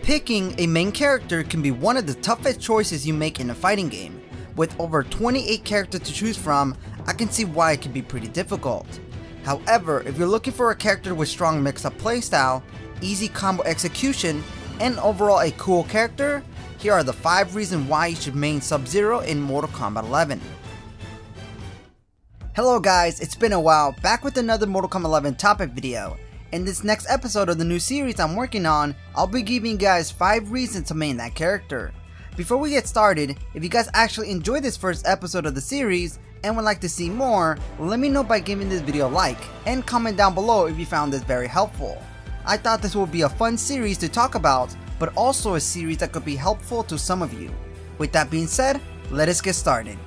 Picking a main character can be one of the toughest choices you make in a fighting game. With over 28 characters to choose from, I can see why it can be pretty difficult. However, if you're looking for a character with strong mix-up playstyle, easy combo execution, and overall a cool character, here are the 5 reasons why you should main Sub-Zero in Mortal Kombat 11. Hello guys, it's been a while, back with another Mortal Kombat 11 topic video. In this next episode of the new series I'm working on, I'll be giving you guys 5 reasons to main that character. Before we get started, if you guys actually enjoyed this first episode of the series and would like to see more, let me know by giving this video a like and comment down below if you found this very helpful. I thought this would be a fun series to talk about, but also a series that could be helpful to some of you. With that being said, let us get started.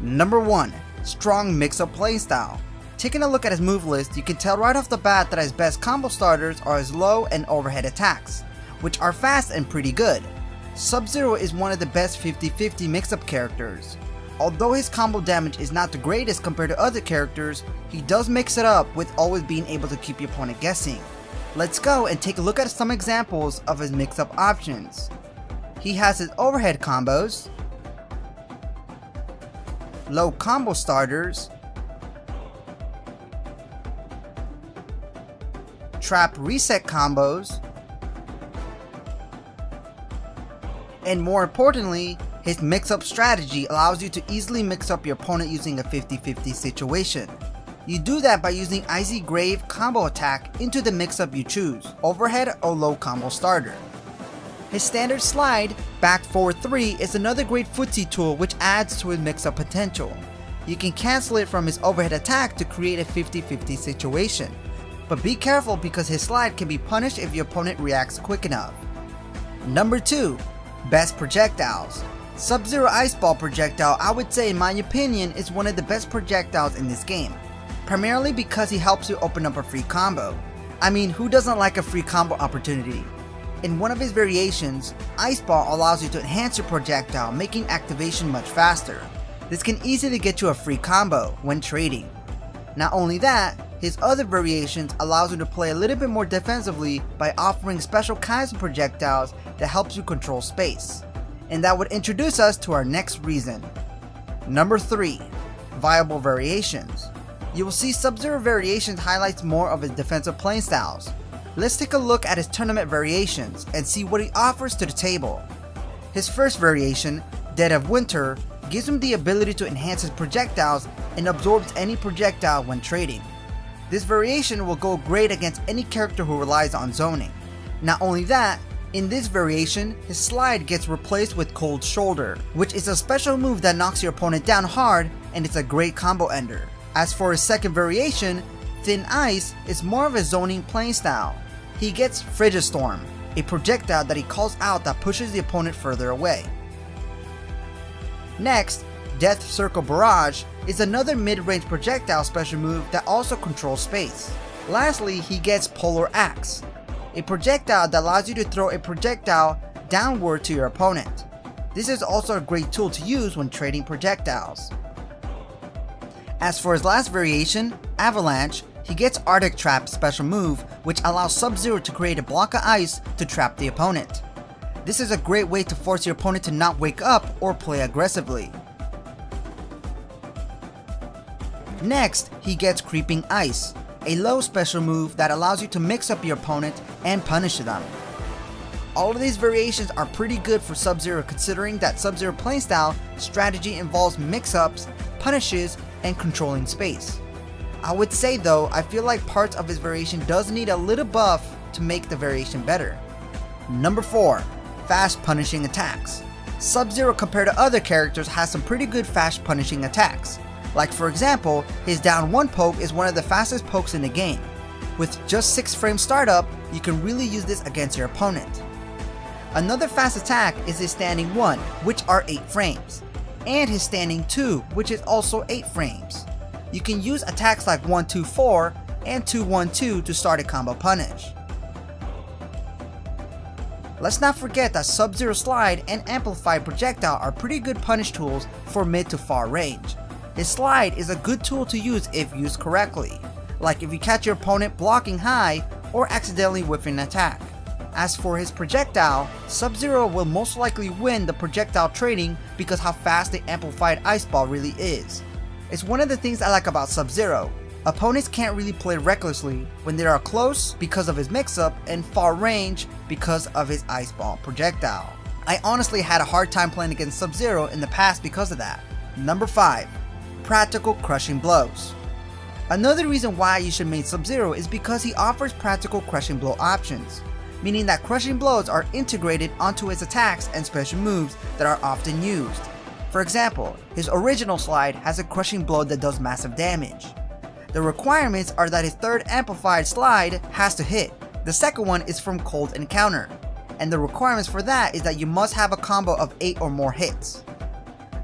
Number 1. Strong mix-up playstyle. Taking a look at his move list, you can tell right off the bat that his best combo starters are his low and overhead attacks, which are fast and pretty good. Sub-Zero is one of the best 50-50 mix-up characters. Although his combo damage is not the greatest compared to other characters, he does mix it up with always being able to keep your opponent guessing. Let's go and take a look at some examples of his mix-up options. He has his overhead combos, low combo starters, trap reset combos, and more importantly, his mix-up strategy allows you to easily mix up your opponent using a 50-50 situation. You do that by using Icy Grave combo attack into the mix-up you choose, overhead or low combo starter. His standard slide, back forward 3, is another great footsie tool which adds to his mix-up potential. You can cancel it from his overhead attack to create a 50-50 situation. But be careful because his slide can be punished if your opponent reacts quick enough. Number 2. Best projectiles. Sub-Zero Ice Ball projectile, I would say in my opinion, is one of the best projectiles in this game. Primarily because he helps you open up a free combo. I mean, who doesn't like a free combo opportunity? In one of his variations, Ice Ball allows you to enhance your projectile, making activation much faster. This can easily get you a free combo when trading. Not only that, his other variations allows you to play a little bit more defensively by offering special kinds of projectiles that helps you control space. And that would introduce us to our next reason. Number 3. Viable variations. You will see Sub-Zero variations highlights more of his defensive playstyles. Let's take a look at his tournament variations and see what he offers to the table. His first variation, Dead of Winter, gives him the ability to enhance his projectiles and absorbs any projectile when trading. This variation will go great against any character who relies on zoning. Not only that, in this variation, his slide gets replaced with Cold Shoulder, which is a special move that knocks your opponent down hard and it's a great combo ender. As for his second variation, Thin Ice is more of a zoning playstyle. He gets Frigid Storm, a projectile that he calls out that pushes the opponent further away. Next, Death Circle Barrage is another mid-range projectile special move that also controls space. Lastly, he gets Polar Axe, a projectile that allows you to throw a projectile downward to your opponent. This is also a great tool to use when trading projectiles. As for his last variation, Avalanche, he gets Arctic Trap special move which allows Sub-Zero to create a block of ice to trap the opponent. This is a great way to force your opponent to not wake up or play aggressively. Next, he gets Creeping Ice, a low special move that allows you to mix up your opponent and punish them. All of these variations are pretty good for Sub-Zero considering that Sub-Zero playstyle strategy involves mix-ups, punishes, and controlling space. I would say though, I feel like parts of his variation does need a little buff to make the variation better. Number 4. Fast punishing attacks. Sub-Zero compared to other characters has some pretty good fast punishing attacks. Like for example, his down 1 poke is one of the fastest pokes in the game. With just 6 frame startup, you can really use this against your opponent. Another fast attack is his standing 1, which are 8 frames, and his standing 2, which is also 8 frames. You can use attacks like 1-2-4 and 2-1-2 to start a combo punish. Let's not forget that Sub-Zero Slide and Amplified Projectile are pretty good punish tools for mid to far range. His slide is a good tool to use if used correctly, like if you catch your opponent blocking high or accidentally whiffing an attack. As for his projectile, Sub-Zero will most likely win the projectile training because how fast the amplified ice ball really is. It's one of the things I like about Sub-Zero. Opponents can't really play recklessly when they are close because of his mix-up and far range because of his ice ball projectile. I honestly had a hard time playing against Sub-Zero in the past because of that. Number 5. Practical crushing blows. Another reason why you should main Sub-Zero is because he offers practical crushing blow options, meaning that crushing blows are integrated onto his attacks and special moves that are often used. For example, his original slide has a crushing blow that does massive damage. The requirements are that his third amplified slide has to hit. The second one is from Cold Encounter, and the requirements for that is that you must have a combo of 8 or more hits.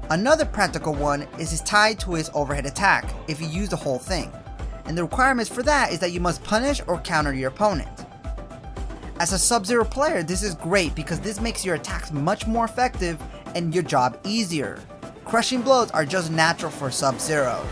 Another practical one is tied to his overhead attack if you use the whole thing, and the requirements for that is that you must punish or counter your opponent. As a Sub-Zero player, this is great because this makes your attacks much more effective and your job easier. Crushing blows are just natural for Sub-Zero.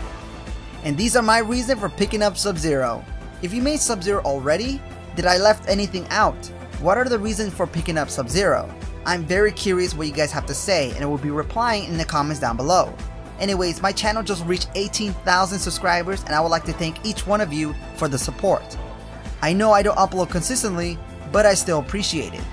And these are my reasons for picking up Sub-Zero. If you made Sub-Zero already, did I left anything out? What are the reasons for picking up Sub-Zero? I'm very curious what you guys have to say, and I will be replying in the comments down below. Anyways, my channel just reached 18,000 subscribers and I would like to thank each one of you for the support. I know I don't upload consistently, but I still appreciate it.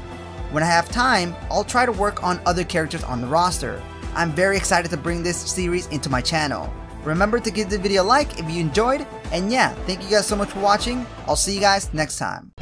When I have time, I'll try to work on other characters on the roster. I'm very excited to bring this series into my channel. Remember to give the video a like if you enjoyed, and yeah, thank you guys so much for watching. I'll see you guys next time.